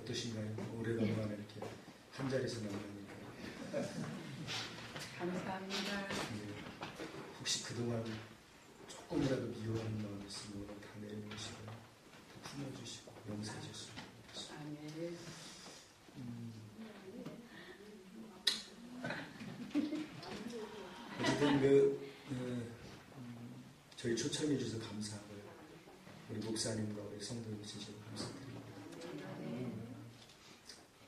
어떠신가요? 오래간만에 이렇게 한 자리에서 만나니까. 감사합니다. 혹시 그동안 조금이라도 미워하는 마음이 있으면 다 내려놓으시고 다 품어주시고 용서해 주시고. 아멘. 어쨌든 저희 초청해 주셔서 감사하고요. 우리 목사님과 우리 성도님 진심으로 감사드립니다.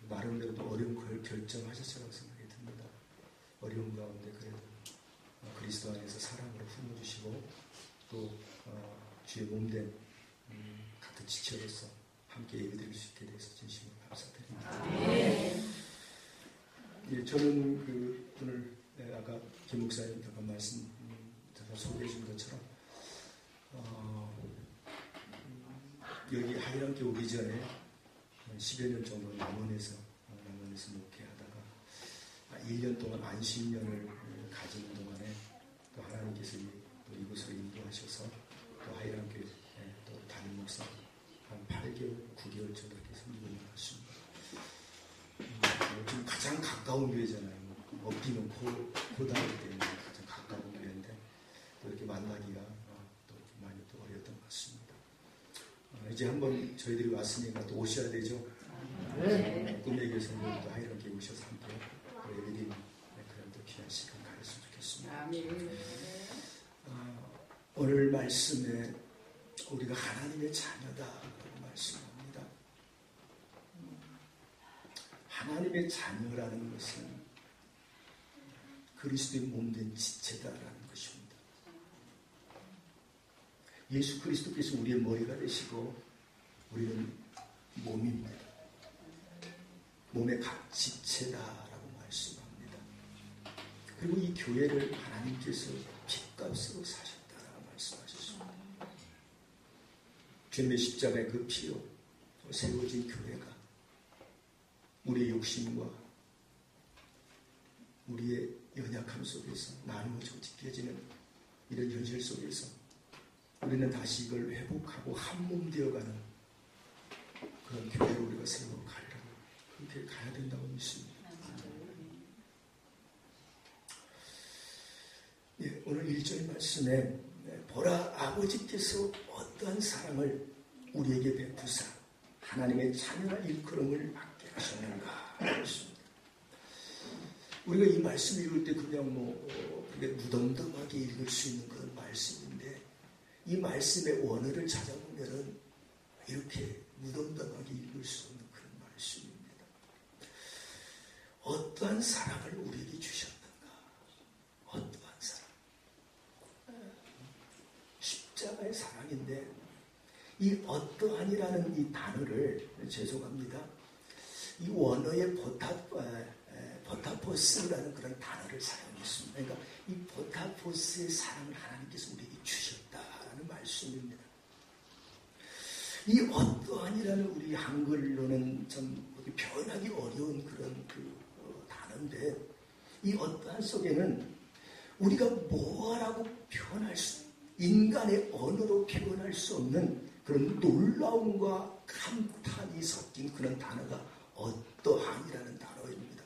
나름대로도 어려운 걸 결정하셨다고 생각이 듭니다. 어려운 가운데 그래도 그리스도 안에서 사랑으로 품어주시고 또 주의 몸된 같은 지체로서 함께 예배드릴 수 있게 돼서 진심으로 감사드립니다. 예, 저는 오늘 아까 김 목사님 잠깐 말씀 소개해 준 것처럼 여기 하이랑교 오기 전에 10여 년 정도 남원에서 목회하다가 1년 동안 안식년을 가지는 동안에 또 하나님께서 또 이곳으로 인도하셔서 또 하이랑교에 또 담임 목사 한 8개월, 9개월 정도 이렇게 섬기고 나갔습니다. 지금 가장 가까운 교회잖아요. 업기는 고다이기 때문에 가장 가까운 교회인데 또 이렇게 만나기가 또 많이 또 어려웠던 것 같습니다. 이제 한번 저희들이 왔으니까 또 오셔야 되죠. 꿈의 교사님도 또 하이랑교에 오셔서 함께 예배드리는 그런 또 귀한 시간 가졌으면 좋겠습니다. 오늘 말씀에 우리가 하나님의 자녀다라고 말씀합니다. 하나님의 자녀라는 것은 그리스도의 몸된 지체다라는 것입니다. 예수 그리스도께서 우리의 머리가 되시고 우리는 몸입니다. 몸의 각 지체다라고 말씀합니다. 그리고 이 교회를 하나님께서 핏값으로 사셨다라고 말씀하셨습니다. 주님의 십자가의 그 피로 세워진 교회가 우리의 욕심과 우리의 연약함 속에서 나누어져 찢겨지는 이런 현실 속에서 우리는 다시 이걸 회복하고 한 몸 되어가는 그런 교회로 우리가 세우고 가리라고 그렇게 가야 된다고 믿습니다. 예, 오늘 1절 말씀에 보라 아버지께서 어떠한 사랑을 우리에게 베푸사 하나님의 자녀라 일컬음을 받게 하셨는가 했습니다. 우리가 이 말씀을 읽을 때 그냥 무덤덤하게 읽을 수 있는 그런 말씀인데 이 말씀의 원어를 찾아보면은 이렇게 무덤덤하게 읽을 수 없는 그런 말씀입니다. 어떠한 사랑을 우리에게 주셨는가? 어떠한 사랑? 십자가의 사랑인데 이 어떠한이라는 이 단어를 죄송합니다. 이 원어의 포타포스라는 그런 단어를 사용했습니다. 그러니까 이 포타포스의 사랑을 하나님께서 우리에게 주셨다는 말씀입니다. 이 어떠한이라는 우리 한글로는 좀 표현하기 어려운 그런 단어인데 이 어떠한 속에는 우리가 뭐라고 표현할 수 인간의 언어로 표현할 수 없는 그런 놀라움과 감탄이 섞인 그런 단어가 어떠한이라는 단어입니다.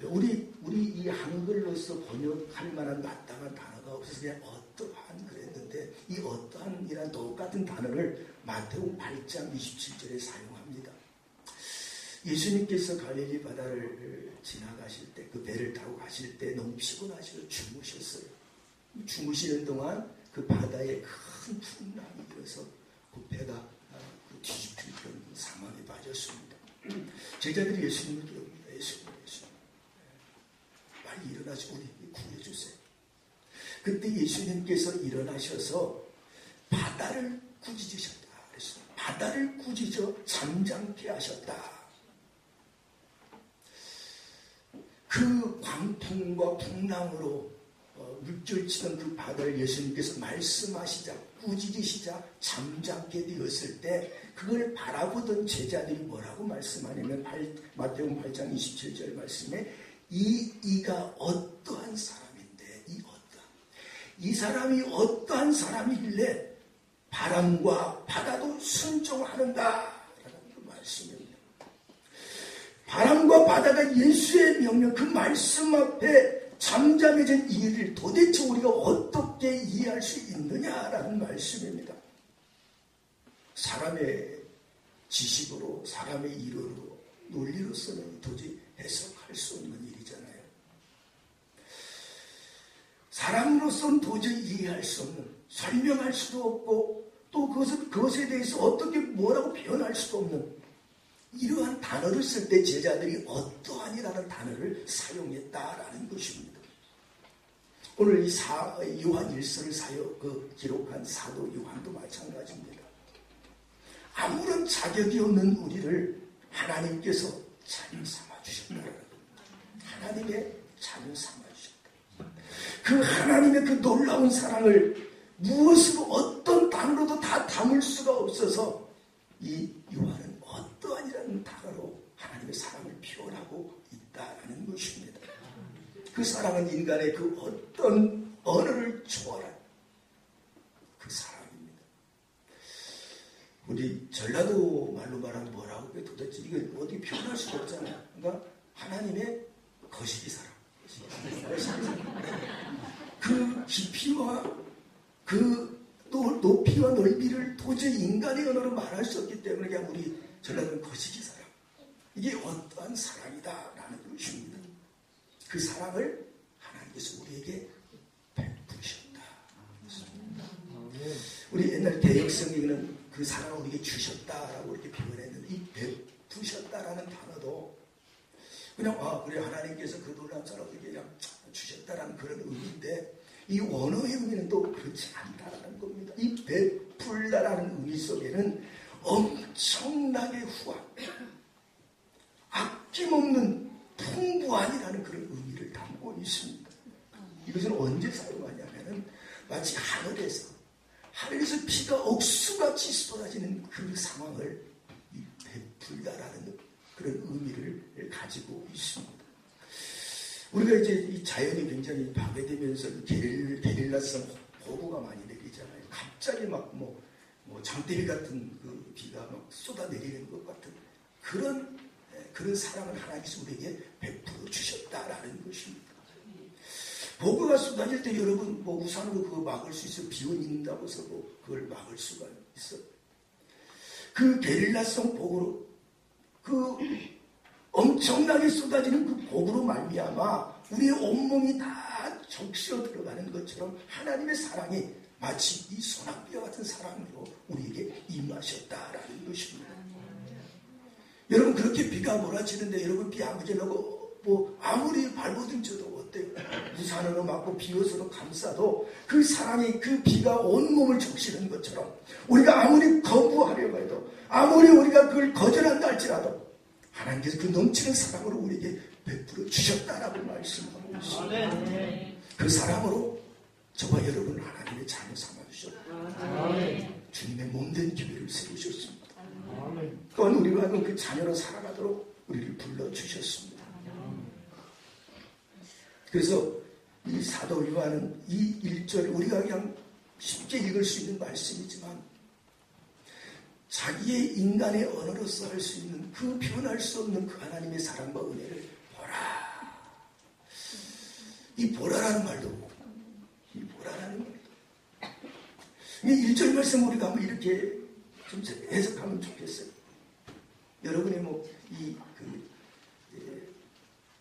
우리 이 한글로서 번역할 만한 마땅한 단어가 없어서 그냥 어떠한 그랬는데 이 어떠한이란 똑같은 단어를 마태복음 8장 27절에 사용합니다. 예수님께서 갈릴리 바다를 지나가실 때 그 배를 타고 가실 때 너무 피곤하셔서 주무셨어요. 주무시는 동안 그 바다에 큰 풍랑이 일어서 그 배가 뒤집힐 그런 상황에 빠졌습니다. 제자들이 예수님을 깨웁니다. 예수님. 빨리 일어나시고 우리 구해주세요. 그때 예수님께서 일어나셔서 바다를 꾸짖으셨다. 그랬어요. 바다를 꾸짖어 잠잠케 하셨다. 그 광풍과 풍랑으로 물결치던 그 바다를 예수님께서 말씀하시자 꾸짖으시자 잠잠게 되었을 때 그걸 바라보던 제자들이 뭐라고 말씀하냐면 마태복음 8장 27절 말씀에 이가 어떠한 사람인데 이 사람이 어떠한 사람이길래 바람과 바다도 순종하는가 라는 그 말씀. 말씀입니다. 바람과 바다가 예수의 명령, 그 말씀 앞에 잠잠해진 이유를 도대체 우리가 어떻게 이해할 수 있느냐라는 말씀입니다. 사람의 지식으로, 사람의 이론으로, 논리로서는 도저히 해석할 수 없는 일이잖아요. 사람으로서는 도저히 이해할 수 없는, 설명할 수도 없고 또 그것에 대해서 어떻게 뭐라고 표현할 수도 없는 이러한 단어를 쓸 때 제자들이 어떠하니라는 단어를 사용했다라는 것입니다. 오늘 이 요한 1서를 기록한 사도 요한도 마찬가지입니다. 아무런 자격이 없는 우리를 하나님께서 자녀 삼아 주셨다. 하나님의 자녀 삼아 주셨다. 그 하나님의 그 놀라운 사랑을 무엇으로 어떤 단어로도 다 담을 수가 없어서 이 요한은 어떠하니라는 단어로 하나님의 사랑을 표현하고 있다는 것입니다. 그 사랑은 인간의 그 어떤 언어를 초월한 그 사랑입니다. 우리 전라도 말로 말하면 뭐라고 해? 도대체 이거 어디 표현할 수가 없잖아요. 그러니까 하나님의 거시기 사랑. 그 깊이와 그 높이와 넓이를 도저히 인간의 언어로 말할 수 없기 때문에 그냥 우리 전라도는 거시기 사랑. 이게 어떠한 사랑이다라는 것입니다. 그 사랑을 하나님께서 우리에게 베푸셨다. 우리 옛날 대역성경에는 그 사랑을 우리에게 주셨다라고 이렇게 표현했는데 이 베푸셨다라는 단어도 그냥 그래 하나님께서 그 놀라운 사랑을 우리에게 그냥 주셨다라는 그런 의미인데 이 원어의 의미는 또 그렇지 않다라는 겁니다. 이 베풀다라는 의미 속에는 엄청나게 후한 아낌없는 풍부한이라는 그런 의미를 담고 있습니다. 이것은 언제 사용하냐면은 마치 하늘에서 비가 억수같이 쏟아지는 그 상황을 베풀다라는 그런 의미를 가지고 있습니다. 우리가 이제 이 자연이 굉장히 파괴되면서 게릴라성 폭우가 많이 내리잖아요. 갑자기 막 장대비 같은 그 비가 막 쏟아내리는 것 같은 그런 사랑을 하나님께서 우리에게 베풀어 주셨다라는 것입니다. 폭우가 쏟아질 때 여러분 우산으로 그거 막을 수 있어요. 비온 있는다고 해서 그걸 막을 수가 있어요. 그 게릴라성 폭우로 그 엄청나게 쏟아지는 그 폭우로 말미암아 우리의 온몸이 다 적시어 들어가는 것처럼 하나님의 사랑이 마치 이 소낙비와 같은 사랑으로 우리에게 임하셨다라는 것입니다. 여러분 그렇게 비가 몰아치는데 여러분 비 안 맞으려고 아무리 발버둥 쳐도 어때요? 우산으로 막고 비옷으로 감싸도 그 사랑이 그 비가 온몸을 적시는 것처럼 우리가 아무리 거부하려고 해도 아무리 우리가 그걸 거절한다 할지라도 하나님께서 그 넘치는 사랑으로 우리에게 베풀어 주셨다라고 말씀하고 있습니다. 그 사랑으로 저와 여러분 하나님의 자녀 삼아주셨고 주님의 몸된 교회를 세우셨습니다. 또한 우리가 그 자녀로 살아가도록 우리를 불러주셨습니다. 그래서 이 사도 요한은 이 1절 우리가 그냥 쉽게 읽을 수 있는 말씀이지만 자기의 인간의 언어로서 할 수 있는 그 표현할 수 없는 그 하나님의 사랑과 은혜를 보라. 이 보라라는 말도 이 보라라는 말도 이 1절 말씀 우리가 한번 이렇게 좀 해석하면 좋겠어요. 여러분의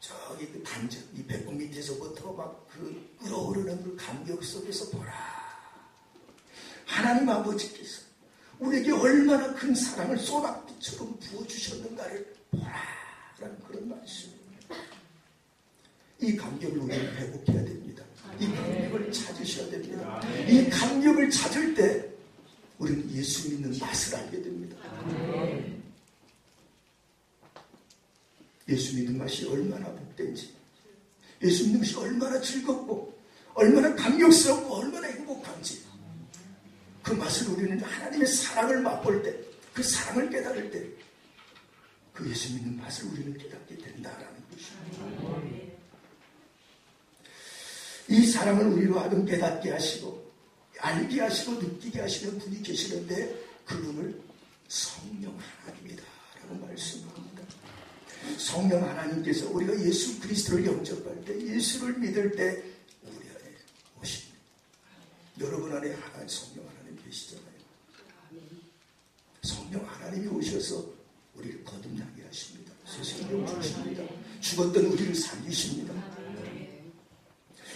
저기 그 단전, 이 배꼽 밑에서부터 막 그 끓어오르는 그 감격 속에서 보라. 하나님 아버지께서 우리에게 얼마나 큰 사랑을 소낙비처럼 부어주셨는가를 보라라는 그런 말씀입니다. 이 감격을 우리는 회복해야 됩니다. 이 감격을 찾으셔야 됩니다. 이 감격을 찾을 때 우리는 예수 믿는 맛을 알게 됩니다. 예수 믿는 맛이 얼마나 복된지, 예수 믿는 것이 얼마나 즐겁고 얼마나 감격스럽고 얼마나 행복한지 그 맛을 우리는 하나님의 사랑을 맛볼 때, 그 사랑을 깨달을 때 그 예수 믿는 맛을 우리는 깨닫게 된다라는 것입니다. 이 사랑을 우리로 하여금 깨닫게 하시고 알게 하시고 느끼게 하시는 분이 계시는데 그분을 성령 하나님이다 라고 성령 하나님께서 우리가 예수 그리스도를 영접할 때, 예수를 믿을 때 우리 안에 오십니다. 여러분 안에 하나님, 성령 하나님 계시잖아요. 성령 하나님이 오셔서 우리를 거듭나게 하십니다. 새 생명 주십니다. 죽었던 우리를 살리십니다.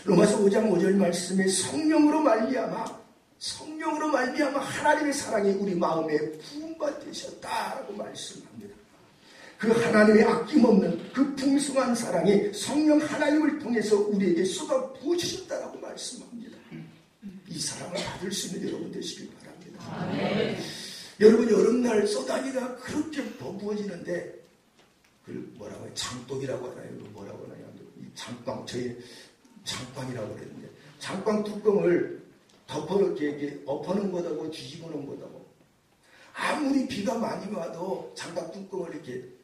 로마서 5장 5절 말씀에 성령으로 말미암아 하나님의 사랑이 우리 마음에 부음바 되셨다라고 말씀합니다. 그 하나님의 아낌없는 그 풍성한 사랑이 성령 하나님을 통해서 우리에게 쏟아 부어주셨다라고 말씀합니다. 이 사랑을 받을 수 있는 여러분 되시길 바랍니다. 여러분, 여름날 쏟아기가 그렇게 부어지는데 그걸 뭐라고 해요? 장독이라고 하나요? 뭐라고 하나요? 이 장빵, 저희 장빵이라고 그랬는데, 장빵 뚜껑을 이렇게 엎어놓은 것하고 뒤집어 놓은 것하고, 아무리 비가 많이 와도 장빵 뚜껑을 이렇게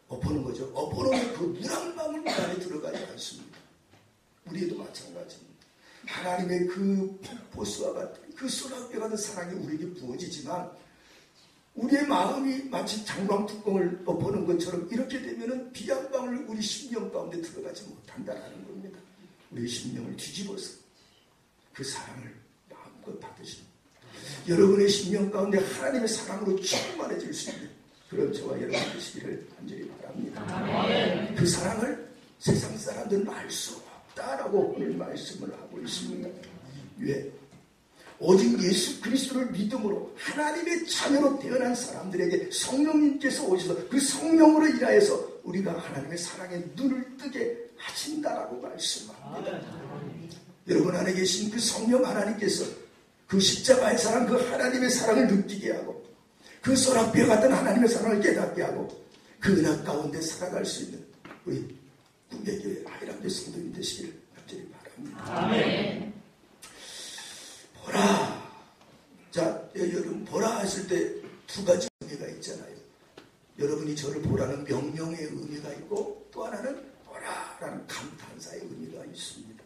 엎어놓은 거죠. 엎어놓으면 그 물 한 방울 그 안에 들어가지 않습니다. 우리에도 마찬가지입니다. 하나님의 그 폭포수와 같은 그 쏟아져 가는 사랑이 우리에게 부어지지만, 우리의 마음이 마치 장방 뚜껑을 엎어놓은 것처럼 이렇게 되면은 비 한 방울 우리 심령 가운데 들어가지 못한다는 겁니다. 우리의 심령을 뒤집어서 그 사랑을 마음껏 받으시는, 여러분의 심령 가운데 하나님의 사랑으로 충만해질 수 있는 그런 저와 여러분 되시기를 간절히 바랍니다. 그 사랑을 세상 사람들은 알 수 없다라고 오늘 말씀을 하고 있습니다. 왜? 오직 예수 그리스도를 믿음으로 하나님의 자녀로 태어난 사람들에게 성령님께서 오셔서 그 성령으로 인하여서 우리가 하나님의 사랑에 눈을 뜨게 하신다라고 말씀합니다. 여러분 안에 계신 그 성령 하나님께서 그 십자가의 사랑, 그 하나님의 사랑을 느끼게 하고, 그 소라비와 같은 하나님의 사랑을 깨닫게 하고, 그 은혜 가운데 살아갈 수 있는 우리 꿈의 교회 아이람교 성도님 되시기를 간절히 바랍니다. 아멘. 보라. 자, 여러분, 보라 했을 때 두 가지 의미가 있잖아요. 여러분이 저를 보라는 명령의 의미가 있고, 또 하나는 보라라는 감탄사의 의미가 있습니다.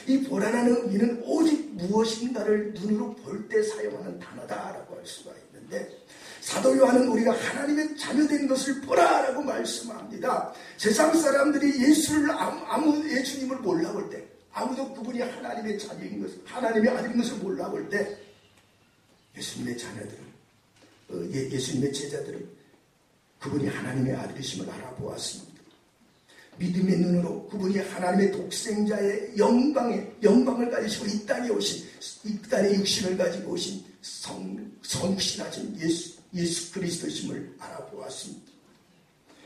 이 보라라는 의미는 오직 무엇인가를 눈으로 볼 때 사용하는 단어다라고 할 수가 있는데, 사도 요한은 우리가 하나님의 자녀된 것을 보라라고 말씀합니다. 세상 사람들이 예수님을 몰라볼 때, 아무도 그분이 하나님의 자녀인 것을, 하나님의 아들인 것을 몰라볼 때, 예수님의 자녀들은, 예수님의 제자들은 그분이 하나님의 아들이심을 알아보았습니다. 믿음의 눈으로 그분이 하나님의 독생자의 영광을 가지시고 이 땅에 오신, 이 땅에 육신을 가지고 오신 성육신하신 예수 그리스도심을 알아보았습니다.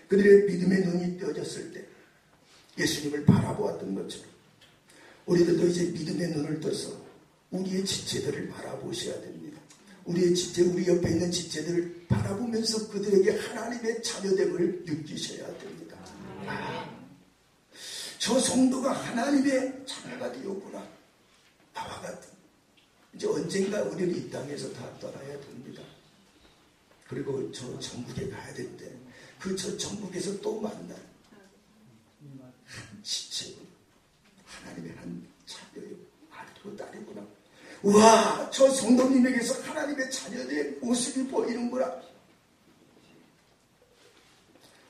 그들의 믿음의 눈이 떠졌을 때 예수님을 바라보았던 것처럼 우리들도 이제 믿음의 눈을 떠서 우리의 지체들을 바라보셔야 됩니다. 우리의 지체, 우리 옆에 있는 지체들을 바라보면서 그들에게 하나님의 자녀됨을 느끼셔야 됩니다. 저 성도가 하나님의 자녀가 되었구나. 나와 같은. 이제 언젠가 우리는 이 땅에서 다 떠나야 됩니다. 그리고 저 천국에 가야 될 때, 그 저 천국에서 또 만날 한 지체군, 하나님의 한 자녀요, 아들이고 딸이구나. 우와, 저 성도님에게서 하나님의 자녀의 모습이 보이는구나.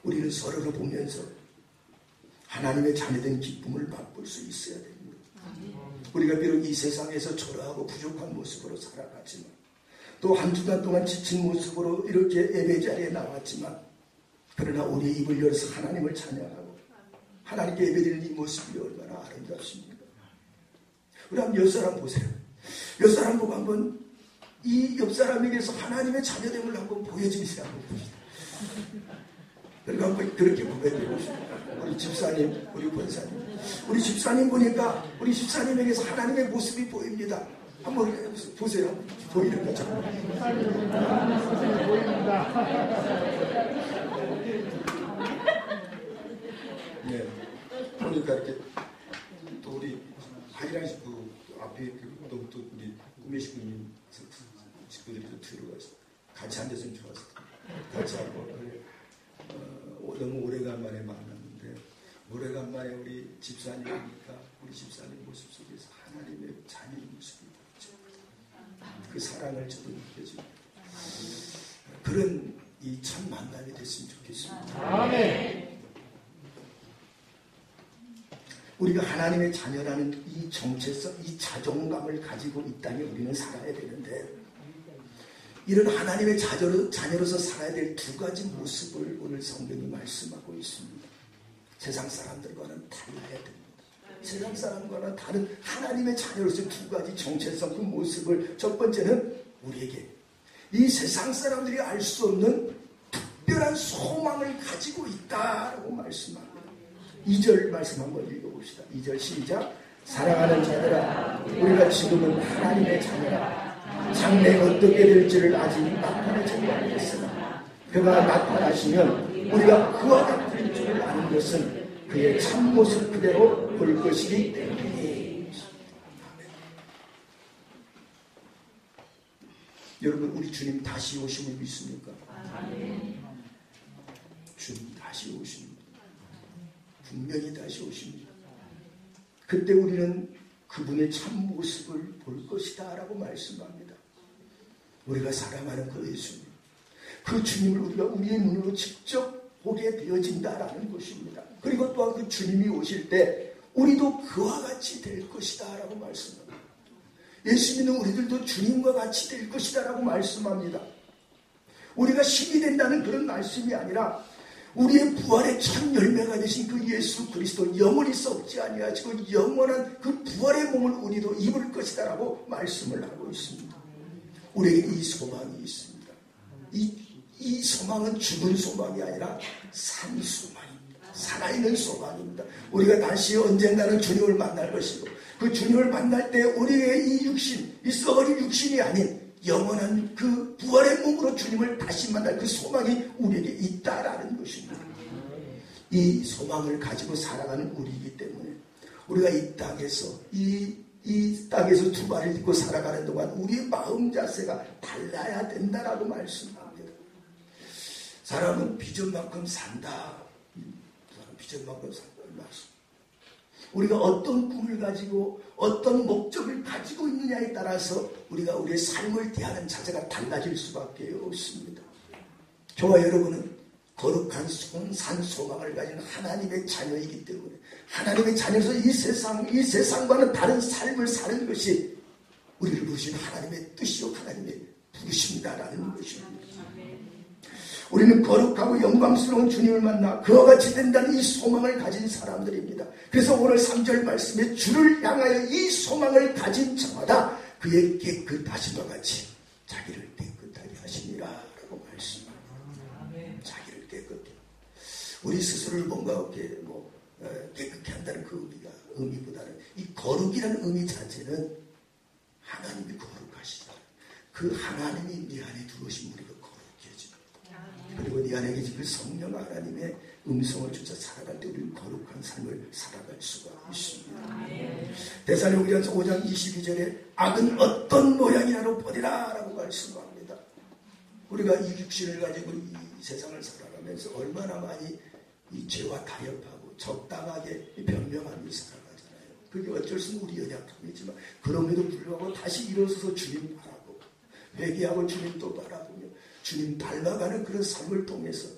우리는 서로를 보면서 하나님의 자녀된 기쁨을 맛볼 수 있어야 됩니다. 우리가 비록 이 세상에서 초라하고 부족한 모습으로 살아가지만, 또 한 주간 동안 지친 모습으로 이렇게 예배 자리에 나왔지만, 그러나 우리 입을 열어서 하나님을 찬양하고 하나님께 예배드리는 이 모습이 얼마나 아름답습니까? 우리 한번 옆 사람 보세요. 옆 사람 보고 한번 이 옆 사람에게서 하나님의 자녀됨을 한번 보여주세요. 한번 봅시다. 그리고 한번 그렇게 고백해 보십시오. 우리 집사님, 우리 권사님. 우리 집사님 보니까 우리 집사님에게서 하나님의 모습이 보입니다. 한번 보세요. 보이는 거죠. 네. 보니까 이렇게 또 우리 하이랑 식구 앞에 또 우리 꿈의 식구님 식구들이 또 들어가서 같이 앉았으면 좋았을 텐데 같이 하고 너무 오래간만에 만났는데 오래간만에 우리 집사님이니까 우리 집사님 모습 속에서 하나님의 자녀의 모습이 보이죠. 그 사랑을 저도 느껴집니다. 그런 이 첫 만남이 됐으면 좋겠습니다. 아멘. 우리가 하나님의 자녀라는 이 정체성, 이 자존감을 가지고 이 땅에 우리는 살아야 되는데, 이런 하나님의 자녀로서 살아야 될 두 가지 모습을 오늘 성경이 말씀하고 있습니다. 세상 사람들과는 달라야 됩니다. 세상 사람과는 다른 하나님의 자녀로서 두 가지 정체성, 그 모습을, 첫 번째는 우리에게 이 세상 사람들이 알 수 없는 특별한 소망을 가지고 있다라고 말씀합니다. 2절 말씀 한번 읽어봅시다. 2절 시작. 사랑하는 자들아, 우리가 지금은 하나님의 자녀라. 장래 어떻게 될지를 아직 나타내지 못하겠으나 그가 나타나시면 우리가 그와 같을 줄을 아는 것은 그의 참모습 그대로 볼 것이기 때문이니. 여러분, 우리 주님 다시 오심을 믿습니까? 주님 다시 오십니다. 분명히 다시 오십니다. 그때 우리는 그분의 참모습을 볼 것이다 라고 말씀합니다. 우리가 사랑하는 그 예수님, 그 주님을 우리가 우리의 눈으로 직접 보게 되어진다라는 것입니다. 그리고 또한 그 주님이 오실 때 우리도 그와 같이 될 것이다 라고 말씀합니다. 예수 믿는 우리들도 주님과 같이 될 것이다 라고 말씀합니다. 우리가 신이 된다는 그런 말씀이 아니라 우리의 부활의 첫 열매가 되신 그 예수 그리스도, 영원히 썩지 아니하시고 영원한 그 부활의 몸을 우리도 입을 것이다 라고 말씀을 하고 있습니다. 우리에게 이 소망이 있습니다. 이 소망은 죽은 소망이 아니라 산 소망입니다. 살아있는 소망입니다. 우리가 다시 언젠가는 주님을 만날 것이고, 그 주님을 만날 때 우리의 이 육신, 이 썩어진 육신이 아닌 영원한 그 부활의 몸으로 주님을 다시 만날 그 소망이 우리에게 있다라는 것입니다. 이 소망을 가지고 살아가는 우리이기 때문에 우리가 이 땅에서 이 땅에서 두 발을 딛고 살아가는 동안 우리의 마음 자세가 달라야 된다라고 말씀합니다. 사람은 비전만큼 산다. 비전만큼 산다는 말씀. 우리가 어떤 꿈을 가지고 어떤 목적을 가지고 있느냐에 따라서 우리가 우리의 삶을 대하는 자세가 달라질 수밖에 없습니다. 저와 여러분은 거룩한 산 소망을 가진 하나님의 자녀이기 때문에 하나님의 자녀로서 이 세상과는 다른 삶을 사는 것이 우리를 부르신 하나님의 뜻이요 하나님의 부르심이다라는 것입니다. 우리는 거룩하고 영광스러운 주님을 만나 그와 같이 된다는 이 소망을 가진 사람들입니다. 그래서 오늘 3절 말씀에 주를 향하여 이 소망을 가진 자마다 그의 깨끗하심과 같이 자기를 깨끗하게 하시니라 라고 말씀합니다. 자기를 깨끗해. 우리 스스로를 뭔가 깨끗게 한다는 그 의미보다는 이 거룩이라는 의미 자체는 하나님이 거룩하시다. 그 하나님이 네 안에 들어오신 우리가 그리고 네 안에 계신 그 성령 하나님의 음성을 쫓아 살아갈 때 우리는 거룩한 삶을 살아갈 수가 있습니다. 데살로니가서 5장 22절에 악은 어떤 모양이라도 버리라 라고 말씀합니다. 우리가 이 육신을 가지고 이 세상을 살아가면서 얼마나 많이 이 죄와 타협하고 적당하게 변명하며 살아가잖아요. 그게 어쩔 수 없는 우리 연약함이지만 그럼에도 불구하고 다시 일어서서 주님 바라고 회개하고 주님 또 바라보며 주님 닮아가는 그런 삶을 통해서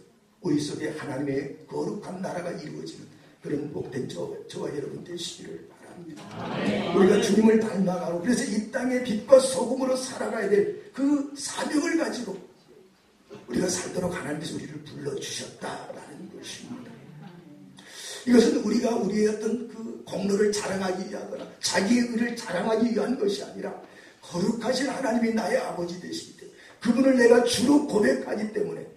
우리 속에 하나님의 거룩한 나라가 이루어지는 그런 복된 저와 여러분 되시기를 바랍니다. 우리가 주님을 닮아가고 그래서 이 땅의 빛과 소금으로 살아가야 될 그 사명을 가지고 우리가 살도록 하나님께서 우리를 불러주셨다라는 것입니다. 이것은 우리가 우리의 어떤 그 공로를 자랑하기 위하거나 자기의 의를 자랑하기 위한 것이 아니라 거룩하신 하나님이 나의 아버지 되시기 때문에 그분을 내가 주로 고백하기 때문에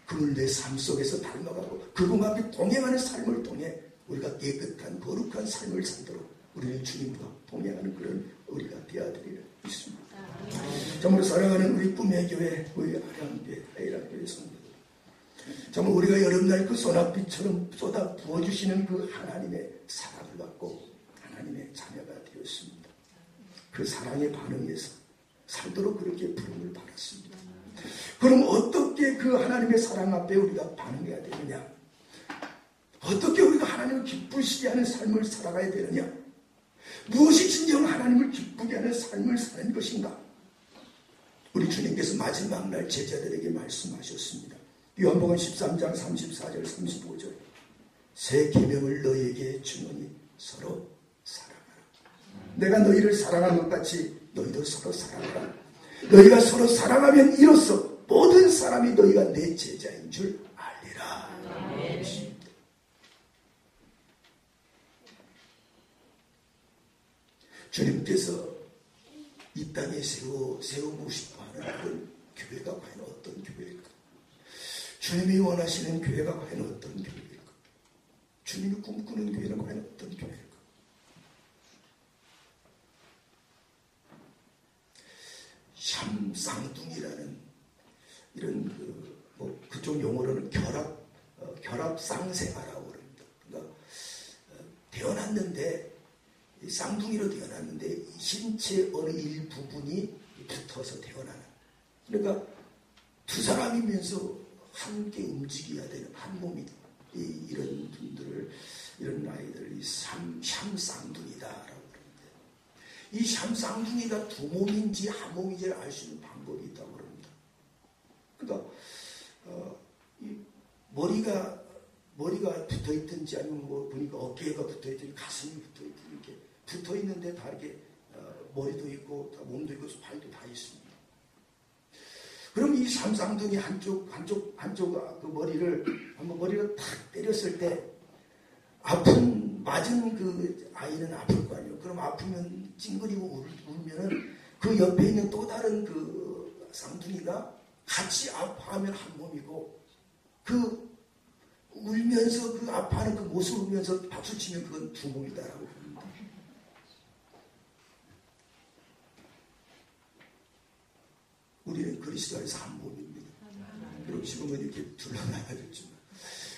그분을 내 삶 속에서 닮아가고 그분과 함께 동행하는 삶을 통해 우리가 깨끗한 거룩한 삶을 살도록 우리는 주님과 동행하는 그런 우리가 되어야 되리라 믿습니다. 정말 사랑하는 우리 꿈의 교회, 우리 아이랑교회 성도들, 정말 우리가 여름날 그 소낙비처럼 쏟아 부어주시는 그 하나님의 사랑을 받고 하나님의 자녀가 되었습니다. 그 사랑에 반응해서 살도록 그렇게 부름을 받았습니다. 그럼 어떻게 그 하나님의 사랑 앞에 우리가 반응해야 되느냐? 어떻게 우리가 하나님을 기쁘시게 하는 삶을 살아가야 되느냐? 무엇이 진정 하나님을 기쁘게 하는 삶을 사는 것인가? 우리 주님께서 마지막 날 제자들에게 말씀하셨습니다. 요한복음 13장 34절 35절 새 계명을 너희에게 주노니 서로 사랑하라. 내가 너희를 사랑한 것 같이 너희도 서로 사랑하라. 너희가 서로 사랑하면 이로써 모든 사람이 너희가 내 제자인 줄 알리라. 주님께서 이 땅에 세우고 싶어하는 그런 교회가 과연 어떤 교회일까? 주님이 원하시는 교회가 과연 어떤 교회일까? 주님이 꿈꾸는 교회는 과연 어떤 교회일까? 샴쌍둥이라는 이런 그쪽 용어로는 결합상생아라고 그럽니다. 그러니까 태어났는데 쌍둥이로 태어났는데 신체 어느 일부분이 붙어서 태어나는, 그러니까 두 사람이면서 함께 움직여야 되는 한 몸이다. 이런 분들을, 이런 아이들을 샴쌍둥이다라고 그럽니다. 이 샴쌍둥이가 두 몸인지 한 몸인지를 알 수 있는 방법이 있다고 그럽니다. 그러니까 이 머리가 붙어 있든지 아니면 보니까 어깨가 붙어 있든지 가슴이 붙어 있든지 이렇게 붙어 있는데 다 이렇게 머리도 있고 다 몸도 있고 발도 다 있습니다. 그럼 이 샴쌍둥이 한쪽 그 머리를 탁 때렸을 때 맞은 그 아이는 아플 거 아니에요. 그럼 아프면 찡그리고 울면은 그 옆에 있는 또 다른 그 쌍둥이가 같이 아파하면 한 몸이고, 그 울면서 그 아파하는 그 모습을 보면서 박수치면 그건 두 몸이다라고 합니다. 우리는 그리스도 안에서 한 몸입니다. 그리고 지금은 이렇게 둘러나가졌지만,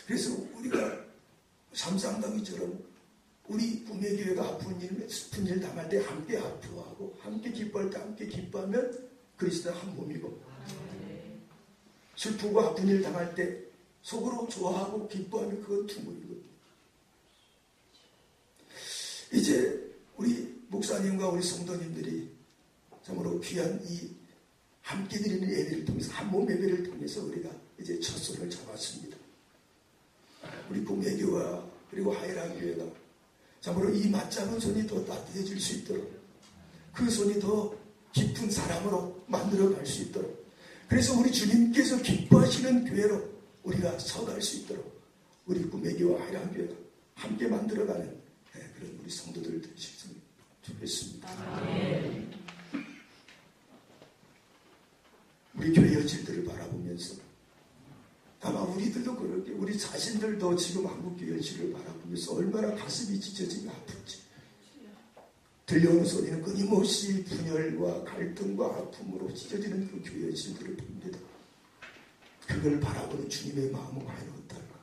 그래서 우리가 샴쌍둥이처럼 우리 꿈의 교회가 아픈 일, 슬픈 일 당할 때 함께 아파하고 함께 기뻐할 때 함께 기뻐하면 그리스도는 한 몸이고, 슬프고 아픈 일 당할 때 속으로 좋아하고 기뻐하면 그건 두 몸이거든요. 이제 우리 목사님과 우리 성도님들이 참으로 귀한 이 함께 드리는 예배를 통해서, 한 몸 예배를 통해서 우리가 이제 첫 손을 잡았습니다. 우리 꿈의교와 그리고 하이랑교회가 참으로 이 맞잡은 손이 더 따뜻해질 수 있도록, 그 손이 더 깊은 사랑으로 만들어갈 수 있도록, 그래서 우리 주님께서 기뻐하시는 교회로 우리가 서갈 수 있도록 우리 꿈의교와 하이랑교회가 함께 만들어가는 그런 우리 성도들 되셨으면 좋겠습니다. 우리 교회 현실들을 바라보면서 아마 우리들도 그렇게 우리 자신들도 지금 한국교회 현실을 바라보면서 얼마나 가슴이 찢어지고 아픈지, 들려오는 소리는 끊임없이 분열과 갈등과 아픔으로 찢어지는 그 교회 현실들을 봅니다. 그걸 바라보는 주님의 마음은 과연 어떨까?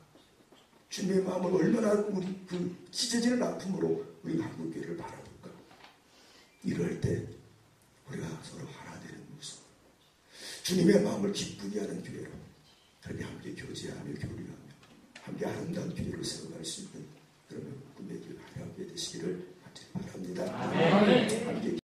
주님의 마음은 얼마나 우리 그 찢어지는 아픔으로 우리 한국교회를 바라볼까? 이럴 때 우리가 서로 하나 되는 모습, 주님의 마음을 기쁘게 하는 교회로 그렇게 함께 교제하며 교류하며 함께 아름다운 교회를 세워갈 수 있는 그런 꿈의 교회 하나가 되시기를 바랍니다. 함께